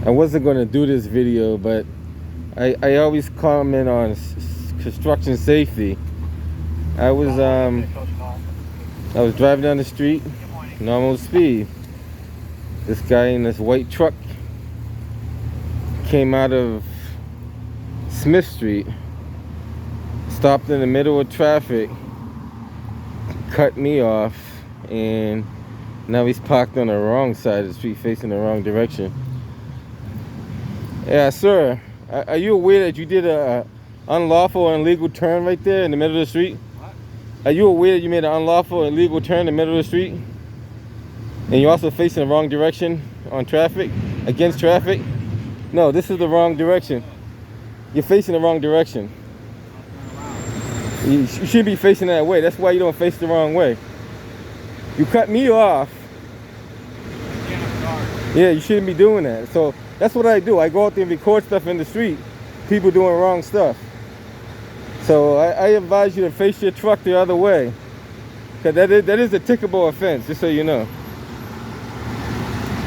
I wasn't going to do this video, but I always comment on construction safety. I was driving down the street, normal speed. This guy in this white truck came out of Smith Street, stopped in the middle of traffic, cut me off, and now he's parked on the wrong side of the street, facing the wrong direction. Yeah, sir, are you aware that you did a unlawful and illegal turn right there in the middle of the street? What? Are you aware that you made an unlawful and illegal turn in the middle of the street? And you're also facing the wrong direction on traffic, against traffic? No, this is the wrong direction. You're facing the wrong direction. You should be facing that way. That's why you don't face the wrong way. You cut me off. Yeah, you shouldn't be doing that. So that's what I do. I go out there and record stuff in the street. People doing wrong stuff. So I advise you to face your truck the other way. Because that is a tickable offense, just so you know.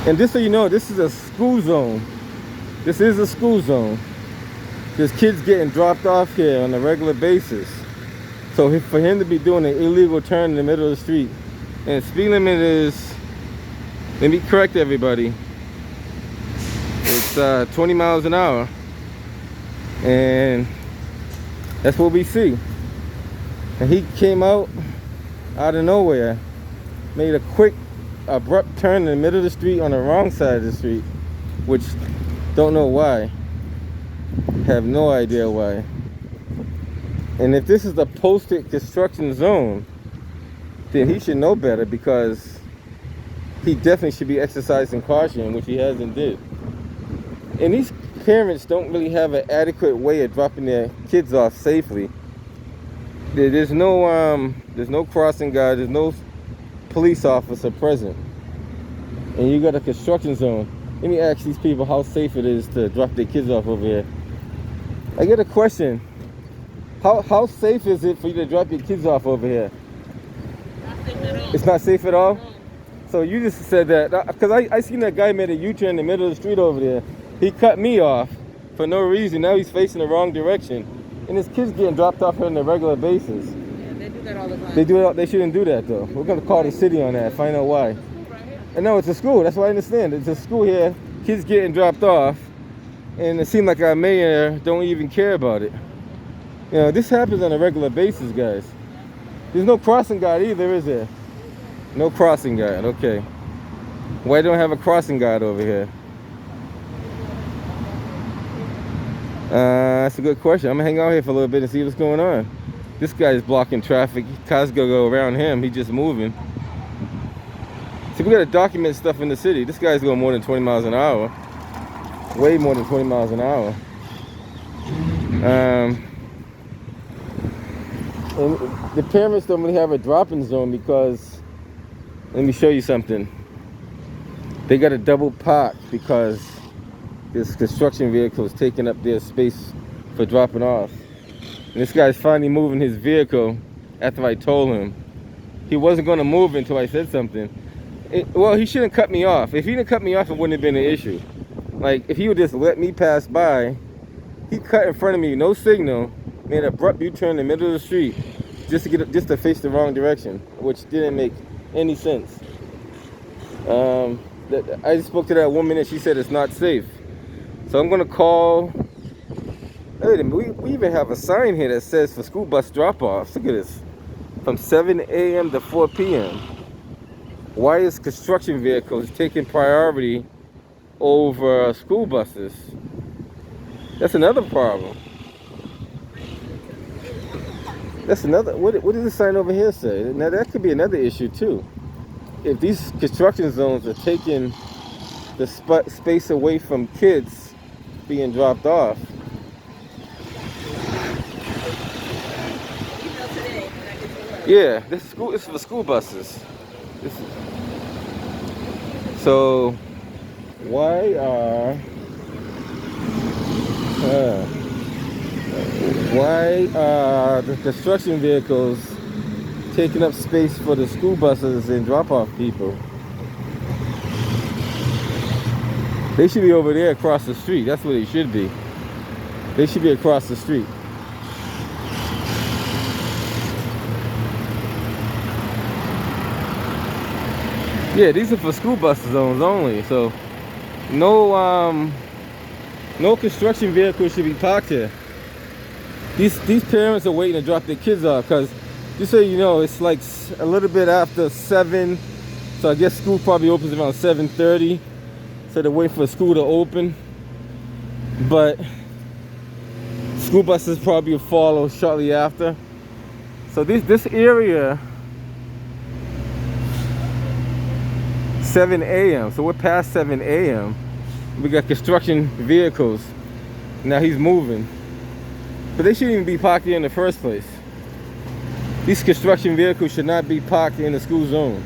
And just so you know, this is a school zone. This is a school zone. There's kids getting dropped off here on a regular basis. So for him to be doing an illegal turn in the middle of the street, and speed limit is, let me correct everybody, it's 20 miles an hour. And that's what we see. And he came out of nowhere, made a quick, abrupt turn in the middle of the street on the wrong side of the street, which don't know why. Have no idea why. And if this is the posted construction zone, then he should know better, because he definitely should be exercising caution, which he hasn't did. And these parents don't really have an adequate way of dropping their kids off safely. There's no crossing guard, there's no police officer present, and you got a construction zone. Let me ask these people how safe it is to drop their kids off over here. I get a question. How safe is it for you to drop your kids off over here? Not safe at all. It's not safe at all? No. So you just said that, because I seen that guy made a U-turn in the middle of the street over there. He cut me off for no reason. Now he's facing the wrong direction. And his kids getting dropped off here on a regular basis. Yeah, they do that all the time. They shouldn't do that though. We're gonna call the city on that, find out why. And no, it's a school, that's why I understand. It's a school here, kids getting dropped off, and it seems like our mayor don't even care about it. You know, this happens on a regular basis, guys. There's no crossing guard either, is there? No crossing guard, okay. Why don't have a crossing guard over here? That's a good question. I'm gonna hang out here for a little bit and see what's going on. This guy's blocking traffic. Cars gonna go around him. He's just moving. See, we gotta document stuff in the city. This guy's going more than 20 miles an hour. Way more than 20 miles an hour. And the parents don't really have a drop-in zone because, let me show you something. They got a double park because this construction vehicle is taking up their space for dropping off. And this guy's finally moving his vehicle after I told him. He wasn't going to move until I said something. Well, he shouldn't cut me off. If he didn't cut me off, it wouldn't have been an issue. Like, if he would just let me pass by, he cut in front of me, no signal, made an abrupt U-turn in the middle of the street just to face the wrong direction, which didn't make any sense. I just spoke to that woman and she said it's not safe. So I'm gonna call. Wait a minute, we even have a sign here that says for school bus drop-offs. Look at this, from 7 a.m. to 4 p.m. Why is construction vehicles taking priority over school buses? That's another problem. That's another. What does the sign over here say? Now that could be another issue too. If these construction zones are taking the space away from kids being dropped off. Yeah, this is for school buses. So why are the construction vehicles taking up space for the school buses and drop-off people? They should be over there across the street. That's where they should be. They should be across the street. Yeah, these are for school bus zones only. So no construction vehicles should be parked here. These parents are waiting to drop their kids off because, just so you know, it's like a little bit after 7. So I guess school probably opens around 7:30. So they're waiting for school to open. But school buses probably will follow shortly after. So this area, 7 a.m. So we're past 7 a.m. We got construction vehicles. Now he's moving. But they shouldn't even be parked here in the first place. These construction vehicles should not be parked in the school zone.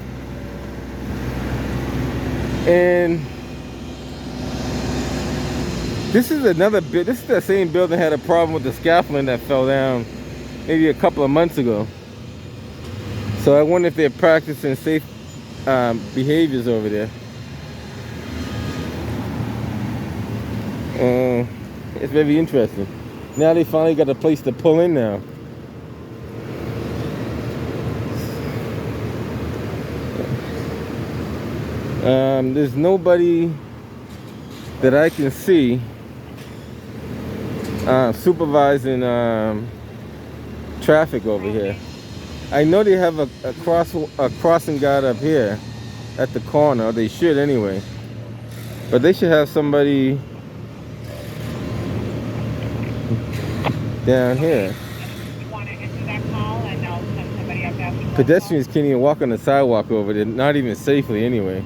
And this is another bit. This is the same building that had a problem with the scaffolding that fell down maybe a couple of months ago. So I wonder if they're practicing safe behaviors over there. It's very interesting. Now they finally got a place to pull in now. There's nobody that I can see supervising traffic over here. I know they have a crossing guard up here at the corner. They should anyway. But they should have somebody down here. Pedestrians can't even walk on the sidewalk over there, not even safely anyway.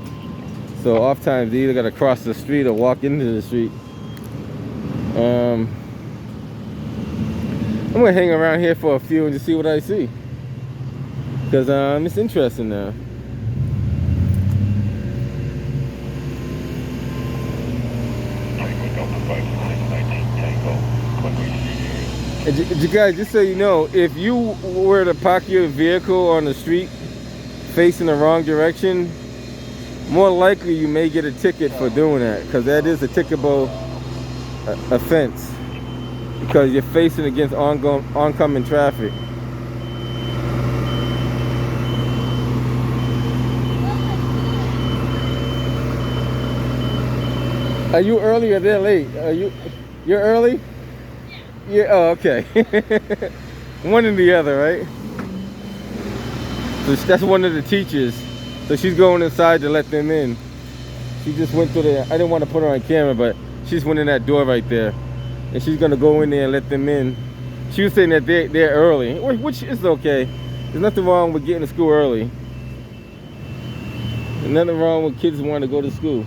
So oftentimes they either gotta cross the street or walk into the street. I'm gonna hang around here for a few and just see what I see. Because it's interesting now. And you guys, just so you know, if you were to park your vehicle on the street facing the wrong direction, more likely you may get a ticket for doing that, because that is a ticketable offense, because you're facing against oncoming traffic. Are you early or they're late? You're early? Yeah, oh, okay. One and the other, right? So that's one of the teachers. So she's going inside to let them in. She just went through there. I didn't want to put her on camera, but she just went in that door right there. And she's going to go in there and let them in. She was saying that they're early, which is okay. There's nothing wrong with getting to school early. There's nothing wrong with kids wanting to go to school.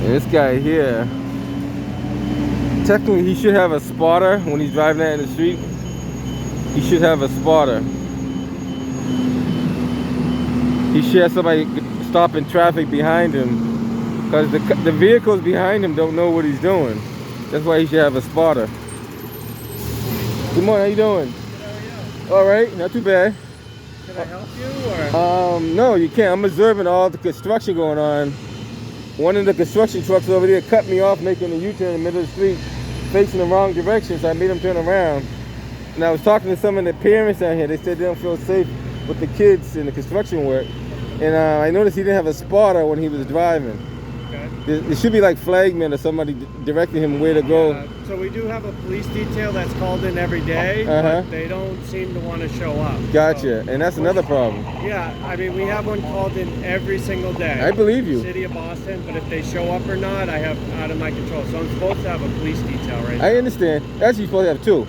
And this guy here, technically he should have a spotter when he's driving that in the street. He should have a spotter. He should have somebody stopping traffic behind him, because the vehicles behind him don't know what he's doing. That's why he should have a spotter. Good morning, how you doing? Good, how are you? All right, not too bad. Can I help you, or? No, you can't. I'm observing all the construction going on. One of the construction trucks over there cut me off making a U-turn in the middle of the street, facing the wrong direction, so I made him turn around. And I was talking to some of the parents down here. They said they don't feel safe with the kids in the construction work. And I noticed he didn't have a spotter when he was driving. Okay. There should be like flagmen or somebody directing him where to go. So we do have a police detail that's called in every day, but they don't seem to want to show up. Gotcha, So, and that's another problem. yeah, I mean, we have one called in every single day. I believe you. City of Boston, but if they show up or not, I have out of my control. So I'm supposed to have a police detail right now. I understand. Actually, you're supposed to have two.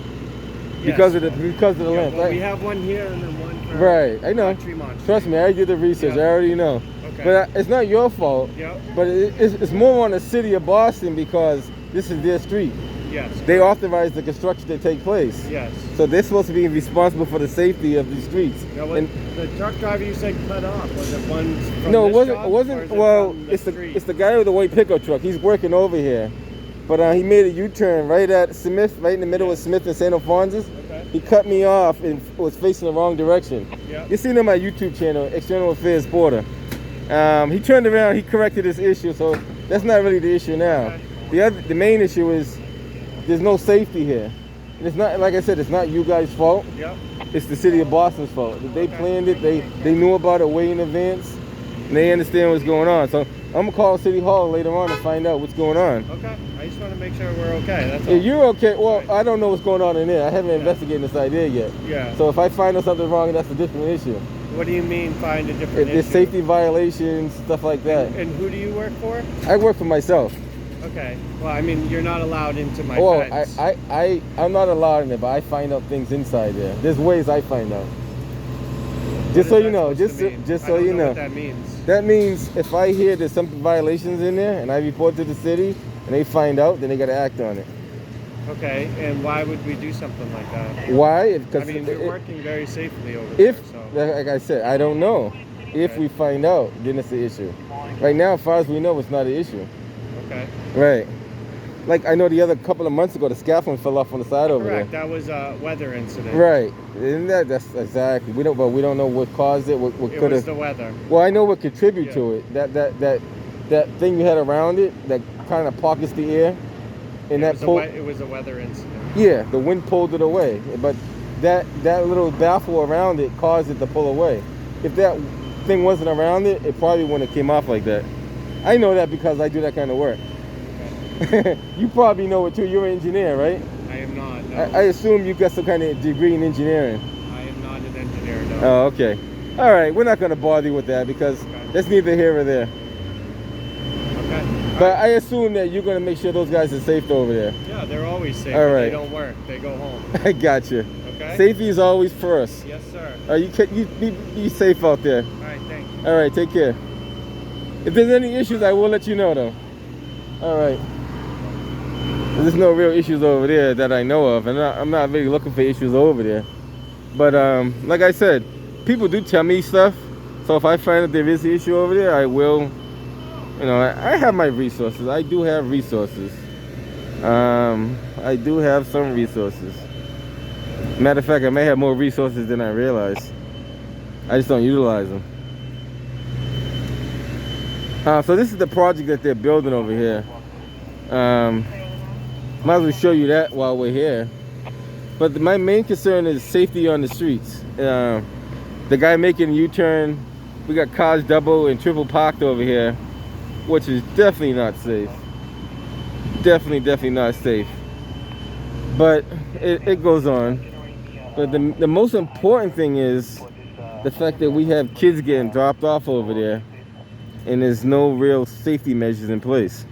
Yes. Because of the limp, well, right? we have one here and then one for Right, I know. Tremont. Trust me, I did the research. Yeah. I already know. Okay. But it's not your fault. Yep. But it's more on the city of Boston, because this is their street. Yes. They authorize the construction to take place. Yes. So they're supposed to be responsible for the safety of these streets. Now, what, the truck driver you said cut off, was it one from No, it this wasn't. job, It or wasn't. is it Well, from it's street? the guy with the white pickup truck. He's working over here, but he made a U-turn right at Smith, right in the middle of Smith and St. Alphonsus. Okay. he cut me off and was facing the wrong direction. Yep. You seen on my YouTube channel, External Affairs Porter. He turned around, he corrected this issue, so that's not really the issue now. Okay. The main issue is there's no safety here. And it's not, like I said, it's not you guys' fault. Yep. It's the city of Boston's fault. They planned it, they knew about it way in advance, and they understand what's going on. So I'm gonna call City Hall later on to find out what's going on. Okay. I just want to make sure we're okay. That's all. If you're okay, well, Right. I don't know what's going on in there. I haven't investigated this idea yet. Yeah. So if I find out something wrong, that's a different issue. What do you mean find a different If there's issue? safety violations, stuff like that. And who do you work for? I work for myself. Okay. Well, I mean, you're not allowed into my Well, fence. I'm not allowed in there, but I find out things inside there. There's ways I find out. What Just is so you that know, supposed to mean? just I so don't you know. what that means. That means if I hear there's some violations in there and I report to the city and they find out, then they got to act on it. Okay. And why would we do something like that? Why? I Because mean, we're working very safely over there. if, So. like I said, I don't know. If Okay. we find out, then it's the issue. Right now, as far as we know, it's not an issue. Okay. Right. Like I know the other couple of months ago, the scaffolding fell off on the side over Correct. there. That was a weather incident. Right. And that's exactly. We don't know what caused it. What It could was have. the weather. Well, I know what contributed Yeah. to it. That thing you had around it that kind of pockets the air, and that pulled. It was a weather incident. Yeah, the wind pulled it away, but that little baffle around it caused it to pull away. If that thing wasn't around it, it probably wouldn't have came off like that. I know that because I do that kind of work. Okay. You probably know it too. You're an engineer, right? I am not. No. I assume you got some kind of degree in engineering. I am not an engineer. No. Oh, okay. All right, we're not going to bother you with that because that's neither here or there. Okay. But I assume that you're going to make sure those guys are safe over there. Yeah, they're always safe. All But right. They don't work. They go home. I got you. Okay. Safety is always first. Yes, sir. You be safe out there. All right. Thank you. All right, take care. If there's any issues, I will let you know, though. All right. There's no real issues over there that I know of, and I'm not really looking for issues over there. But like I said, people do tell me stuff. So if I find that there is an issue over there, I will. You know, I have my resources. I do have resources. I do have some resources. Matter of fact, I may have more resources than I realize. I just don't utilize them. So this is the project that they're building over here. Might as well show you that while we're here. But my main concern is safety on the streets. The guy making a U-turn, we got cars double and triple parked over here, which is definitely not safe. Definitely not safe. But it goes on. But the most important thing is the fact that we have kids getting dropped off over there and there's no real safety measures in place.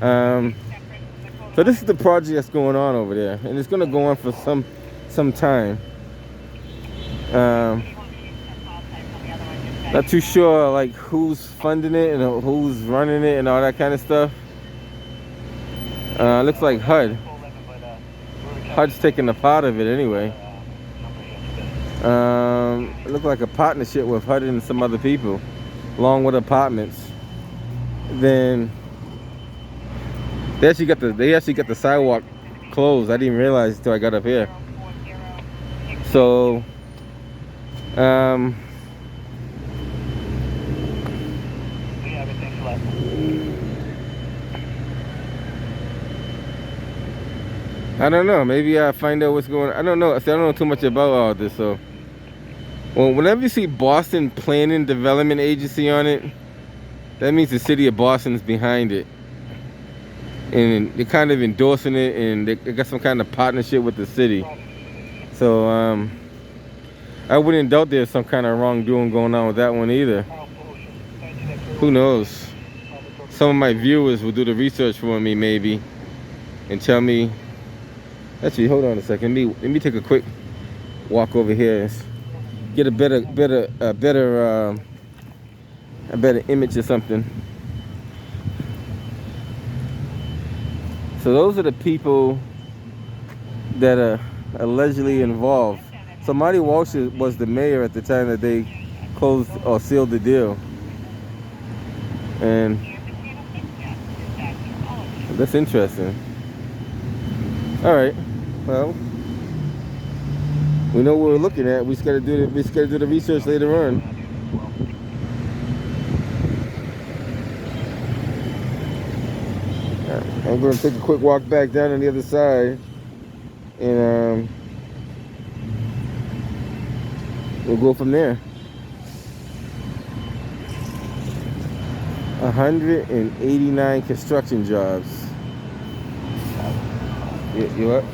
So this is the project that's going on over there, and it's going to go on for some time. Not too sure like who's funding it and who's running it and all that kind of stuff. Looks like HUD. HUD's taking a part of it anyway. It looked like a partnership with HUD and some other people, along with apartments. Then they actually got the sidewalk closed. I didn't realize until I got up here. So I don't know. Maybe I'll find out what's going on. I don't know. See, I don't know too much about all this. So, well, whenever you see Boston Planning Development Agency on it, that means the city of Boston is behind it. And they're kind of endorsing it, and they got some kind of partnership with the city. So, I wouldn't doubt there's some kind of wrongdoing going on with that one either. Who knows? Some of my viewers will do the research for me, maybe, and tell me. Actually, hold on a second. Let me take a quick walk over here and get a better image or something. So those are the people that are allegedly involved. So Marty Walsh was the mayor at the time that they closed or sealed the deal, and that's interesting. All right. Well, We know what we're looking at. We just gotta do the research later on. I'm gonna take a quick walk back down on the other side, and we'll go from there. 189 construction jobs. You what?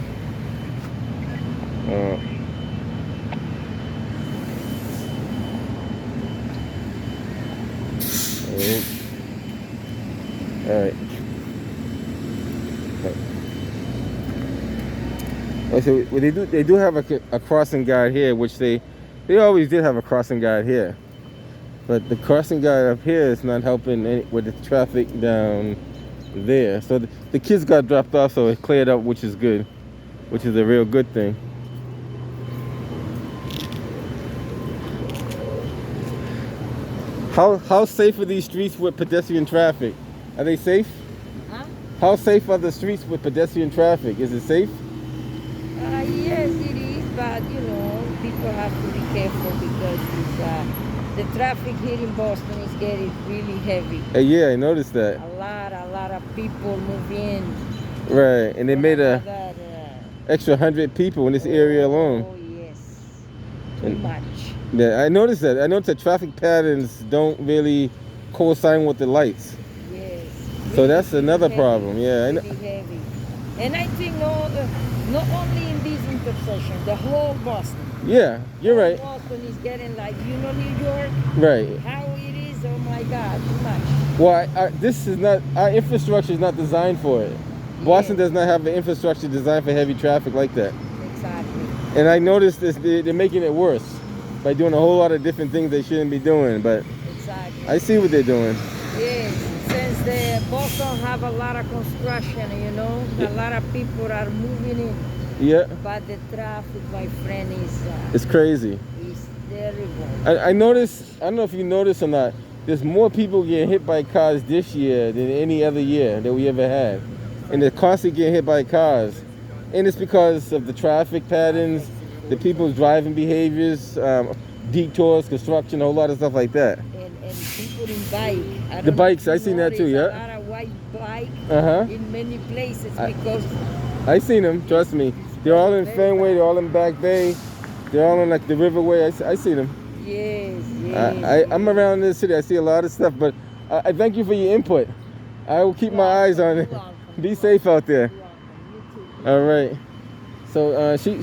All right. So they do have a crossing guard here, which they always did have a crossing guard here, but the crossing guard up here is not helping with the traffic down there. So the kids got dropped off, so it cleared up, which is good, which is a real good thing. How safe are these streets with pedestrian traffic? Are they safe? Huh? How safe are the streets with pedestrian traffic? Is it safe? Yes, it is, but you know, people have to be careful because the traffic here in Boston is getting really heavy. Yeah, I noticed that. A lot of people move in. Right, and they made extra 100 people in this area alone. Oh yes, too much. Yeah, I noticed that. I noticed that traffic patterns don't really coincide with the lights. Yes. So that's another problem. Yeah, Really heavy. And I think not only in this intersection, the whole Boston. Yeah, you're right. Boston is getting like, you know, New York. Right. How it is, oh my God, too much. Well, this is not, our infrastructure is not designed for it. Boston does not have an infrastructure designed for heavy traffic like that. Exactly. And I noticed this, they're making it worse by doing a whole lot of different things they shouldn't be doing, but exactly. I see what they're doing. Yes, since the Boston have a lot of construction, you know, a lot of people are moving in. Yeah. But the traffic, my friend, is it's crazy. It's terrible. I noticed, I don't know if you noticed or not, there's more people getting hit by cars this year than any other year that we ever had. And they're constantly getting hit by cars. And it's because of the traffic patterns, the people's driving behaviors, detours, construction, a whole lot of stuff like that. And people in bike. The bikes, I seen that too, yeah. A lot of white bike in many places because... I seen them, trust me. They're all in Fenway, they're all in Back Bay, they're all in like the Riverway. I see them. Yes, yes. I'm around this city, I see a lot of stuff, but I thank you for your input. I will keep my eyes on it. Be safe out there. All right. So she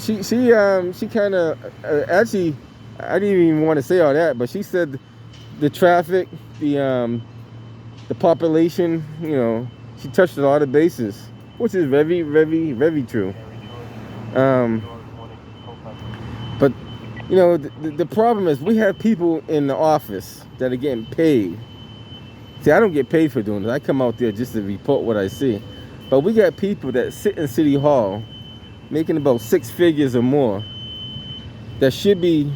kind of actually, I didn't even want to say all that, but she said the traffic, the population, you know, she touched a lot of bases, which is very, very, very true. But you know, the problem is we have people in the office that are getting paid. See, I don't get paid for doing this. I come out there just to report what I see. But we got people that sit in City Hall making about 6 figures or more that should be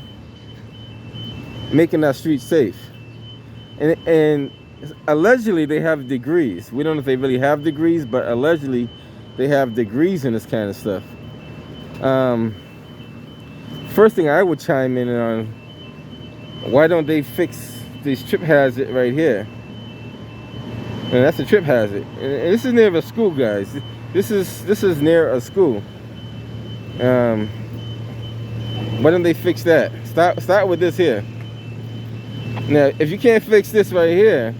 making our streets safe. And allegedly they have degrees. We don't know if they really have degrees, but allegedly they have degrees in this kind of stuff. First thing I would chime in on, why don't they fix this trip hazard right here? And that's a trip hazard. And this is near a school, guys. This is near a school. Why don't they fix that? Start with this here. Now, if you can't fix this right here,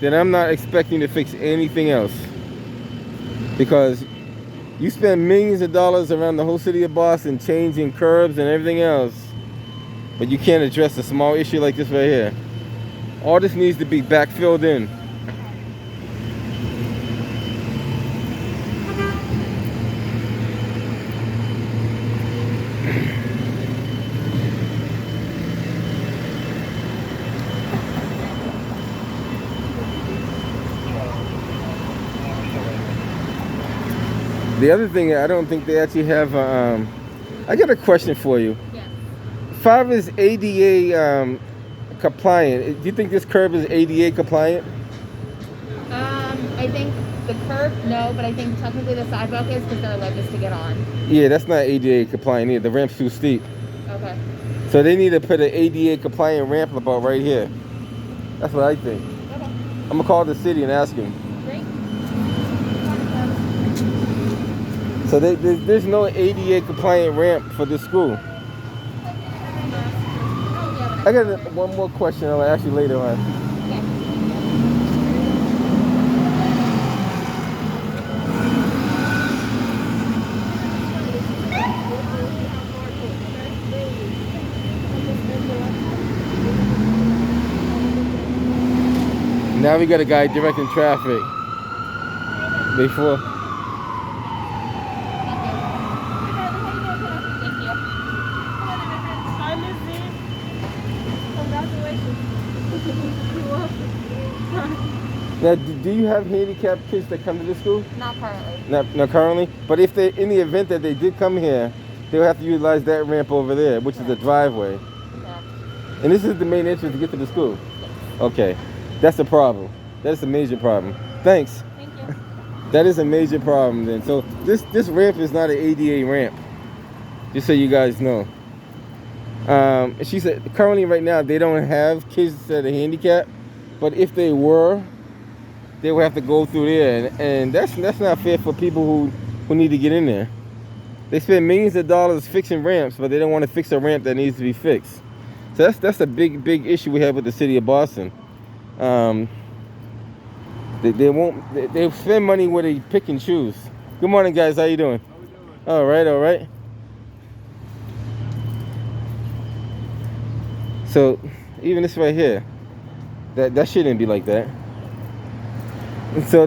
then I'm not expecting to fix anything else. Because you spend millions of dollars around the whole city of Boston changing curbs and everything else, but you can't address a small issue like this right here. All this needs to be backfilled in. The other thing, I don't think they actually have, I got a question for you. Yes. As far as ADA compliant, do you think this curb is ADA compliant? I think The curb, no, but I think technically the sidewalk is because their lip is to get on. Yeah, that's not ADA compliant either. The ramp's too steep. Okay. So they need to put an ADA compliant ramp about right here. That's what I think. Okay. I'm gonna call the city and ask him. Great. So there's no ADA compliant ramp for this school. I got one more question I'll ask you later on. Okay. Now we got a guy directing traffic. Before. Now, do you have handicapped kids that come to this school? Not currently. Not currently. But if they, in the event that they did come here, they'll have to utilize that ramp over there, which is the driveway. Yeah. And this is the main entrance to get to the school. Okay, that's a problem. That's a major problem. Thanks. Thank you. That is a major problem then. So this ramp is not an ADA ramp. Just so you guys know. She said currently right now they don't have kids that are handicapped, but if they were, they would have to go through there, and that's not fair for people who need to get in there. They spend millions of dollars fixing ramps, but they don't want to fix a ramp that needs to be fixed. So that's a big issue we have with the city of Boston. They spend money where they pick and choose. Good morning, guys. How you doing? How we doing? All right. So even this right here, that shouldn't be like that. And so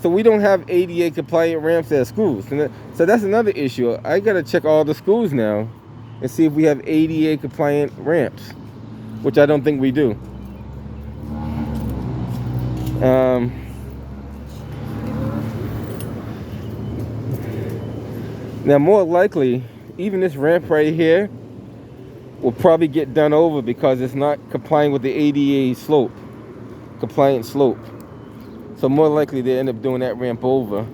we don't have ADA compliant ramps at schools, and so that's another issue. I gotta check all the schools now and see if we have ADA compliant ramps, which I don't think we do. Now, more likely, even this ramp right here will probably get done over because it's not complying with the ADA compliant slope. So more likely they end up doing that ramp over.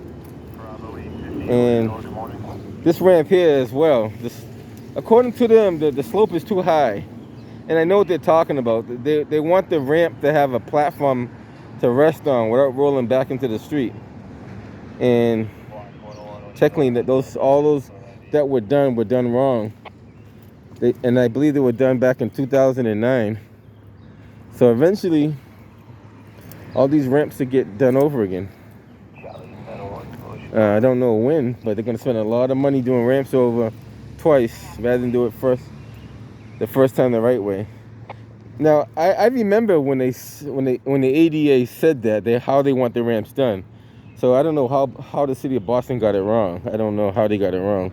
And this ramp here as well. According to them, the slope is too high. And I know what they're talking about. They want the ramp to have a platform to rest on without rolling back into the street. And technically, all those that were done wrong. And I believe they were done back in 2009. So eventually, all these ramps will get done over again. I don't know when, but they're going to spend a lot of money doing ramps over twice rather than do it the first time the right way. Now, I remember when the ADA said that how they want the ramps done. So I don't know how the city of Boston got it wrong. I don't know how they got it wrong,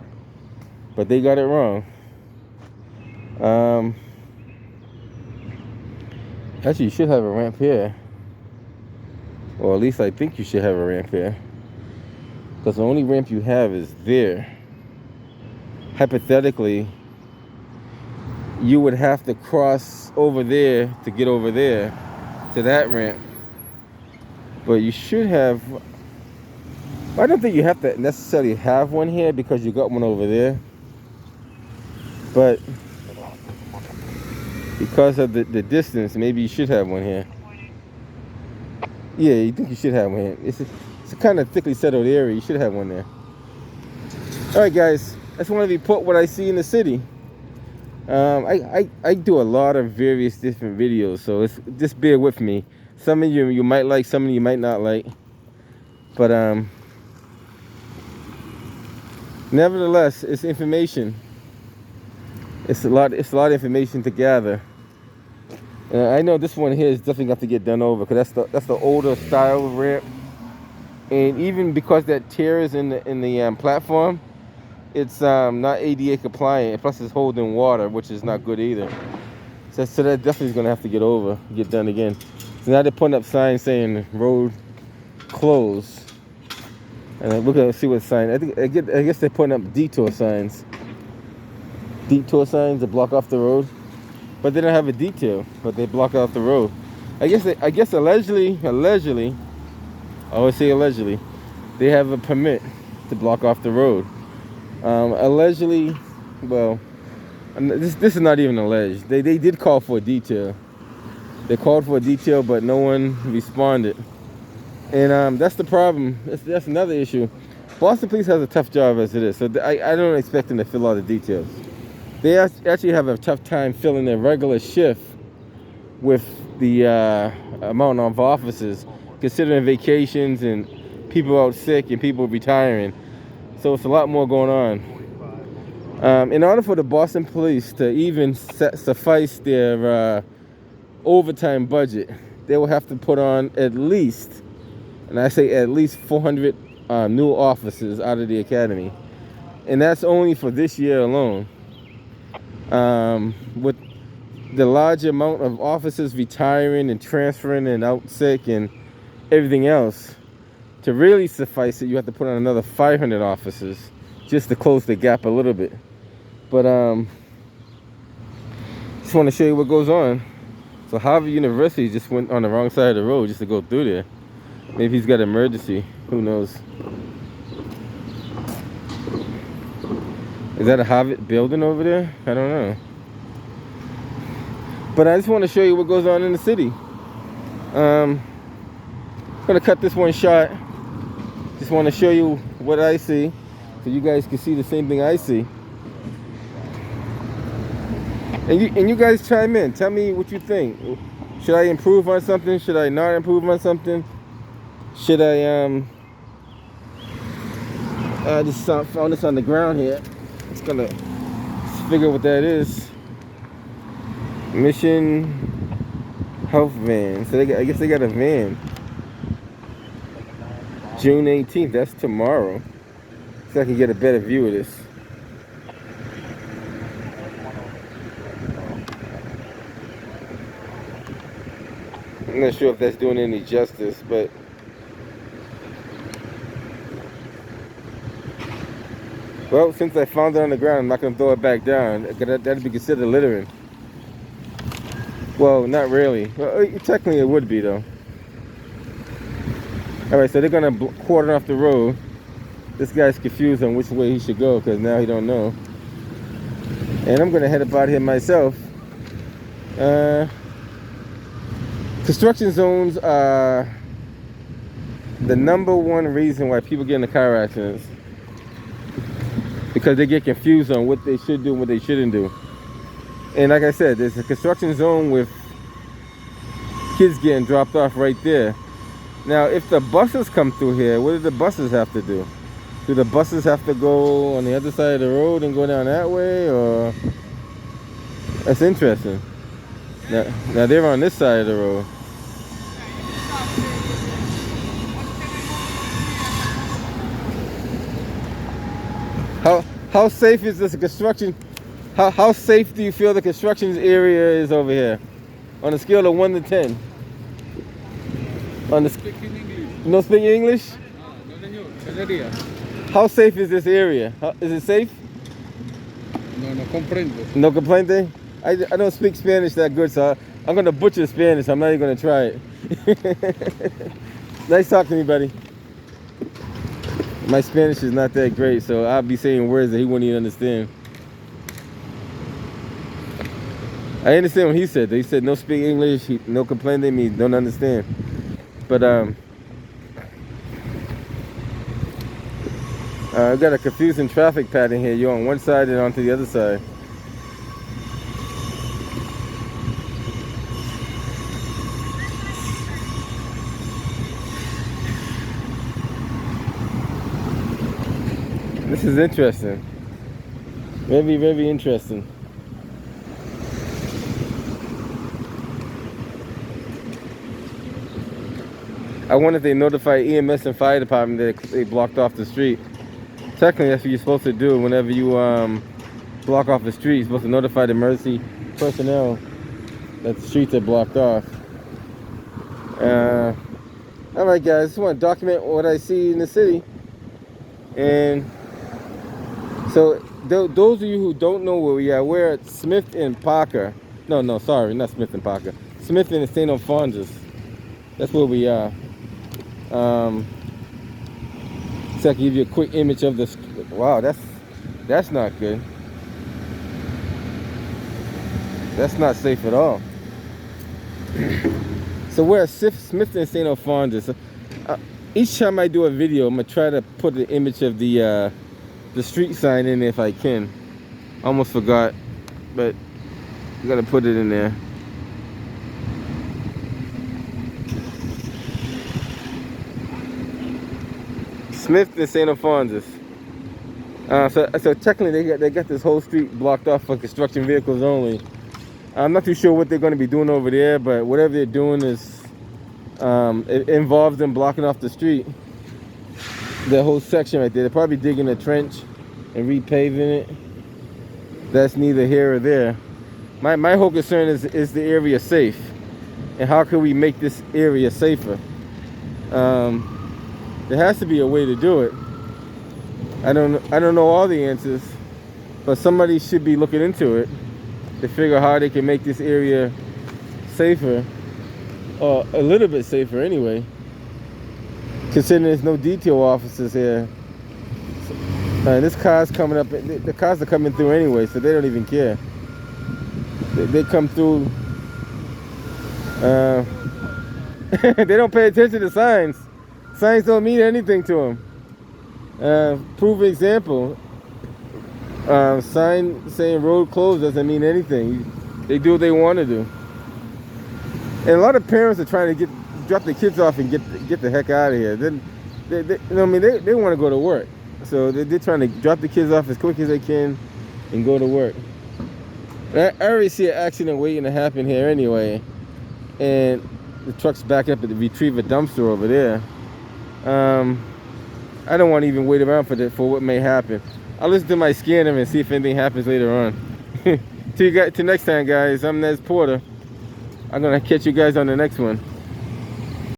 but they got it wrong. Actually, you should have a ramp here. Or at least I think you should have a ramp here. Because the only ramp you have is there. Hypothetically, you would have to cross over there to get over there to that ramp. But you should have... I don't think you have to necessarily have one here because you got one over there. But because of the distance, maybe you should have one here. Yeah, you think you should have one here. It's a kind of thickly settled area. You should have one there. All right, guys. I just want to report what I see in the city. I do a lot of various different videos, so just bear with me. Some of you might like, some of you might not like. But nevertheless, it's information. It's a lot of information to gather. I know this one here is definitely got to get done over because that's the older style of ramp. And even because that tear is in the platform, it's not ADA compliant. Plus, it's holding water, which is not good either. So that definitely is going to have to get done again. So now they're putting up signs saying road closed. And we're going to see what sign. I guess they're putting up detour signs. Detour signs to block off the road. But they don't have a detail, but they block off the road. I guess allegedly, I always say allegedly, they have a permit to block off the road. Allegedly, well, this is not even alleged. They did call for a detail. They called for a detail, but no one responded. And that's the problem. That's another issue. Boston Police has a tough job as it is, so I don't expect them to fill all the details. They actually have a tough time filling their regular shift with the amount of officers, considering vacations and people out sick and people retiring. So it's a lot more going on. In order for the Boston Police to even suffice their overtime budget, they will have to put on at least, and I say at least, 400 new officers out of the academy. And that's only for this year alone. With the large amount of officers retiring and transferring and out sick and everything else, to really suffice it, you have to put on another 500 officers just to close the gap a little bit. But just want to show you what goes on. So Harvard University just went on the wrong side of the road just to go through there. Maybe he's got an emergency. Who knows? Is that a Harvard building over there? I don't know. But I just want to show you what goes on in the city. I'm gonna cut this one short. Just want to show you what I see, so you guys can see the same thing I see. And you guys chime in. Tell me what you think. Should I improve on something? Should I not improve on something? Should I I just found this on the ground here. It's gonna figure what that is. Mission Health Van. So I guess they got a van. June 18th. That's tomorrow. So I can get a better view of this. I'm not sure if that's doing any justice, but well, since I found it on the ground, I'm not going to throw it back down. That'd be considered littering. Well, not really. Well, technically it would be, though. Alright, so they're going to cordon off the road. This guy's confused on which way he should go because now he don't know. And I'm going to head up out here myself. Construction zones are the #1 reason why people get into car accidents. Because they get confused on what they should do and what they shouldn't do. And like I said, there's a construction zone with kids getting dropped off right there. Now, if the buses come through here, what do the buses have to do? Do the buses have to go on the other side of the road and go down that way? Or that's interesting. Now they're on this side of the road. How safe is this construction? How safe do you feel the construction area is over here? On a scale of 1 to 10. On the Speaking English. No speaking English? No, señor. How safe is this area? Is it safe? No comprendo. No complainte? I don't speak Spanish that good, so I'm gonna butcher Spanish. I'm not even gonna try it. Nice talking to me, buddy. My Spanish is not that great, so I'll be saying words that he wouldn't even understand. I understand what he said. He said no speak English, no complaint, they mean don't understand. But I've got a confusing traffic pattern here. You're on one side and onto the other side. This is interesting. Very, very interesting. I wonder if they notify EMS and fire department that they blocked off the street. Technically, that's what you're supposed to do whenever you block off the street. You're supposed to notify the emergency personnel that the streets are blocked off. Alright guys, I just want to document what I see in the city. And so those of you who don't know where we are, we're at Smith and Parker. No, sorry, not Smith and Parker. Smith and St. Alphonsus. That's where we are. So I can give you a quick image of this. Wow, that's not good. That's not safe at all. So we're at Smith and St. Alphonsus. Each time I do a video, I'm gonna try to put the image of the street sign in if I can. Almost forgot, but I gotta put it in there. Smith and St. Alphonsus. So technically they got this whole street blocked off for construction vehicles only. I'm not too sure what they're going to be doing over there, but whatever they're doing is it involves them blocking off the street. The whole section right there. They're probably digging a trench and repaving it. That's neither here or there. My whole concern is the area safe, and how can we make this area safer? There has to be a way to do it. I don't know all the answers, but somebody should be looking into it to figure out how they can make this area safer, or a little bit safer anyway, considering there's no detail officers here. This car's coming up, the cars are coming through anyway, so they don't even care. They come through, they don't pay attention to signs. Signs don't mean anything to them. Prove example. Sign saying road closed doesn't mean anything. They do what they want to do. And a lot of parents are trying to drop their kids off and get the heck out of here. They want to go to work. So they're trying to drop the kids off as quick as they can and go to work. I already see an accident waiting to happen here anyway. And the truck's backing up at the retriever dumpster over there. I don't want to even wait around for what may happen. I'll listen to my scanner and see if anything happens later on. Till next time, guys. I'm Nez Porter. I'm gonna catch you guys on the next one.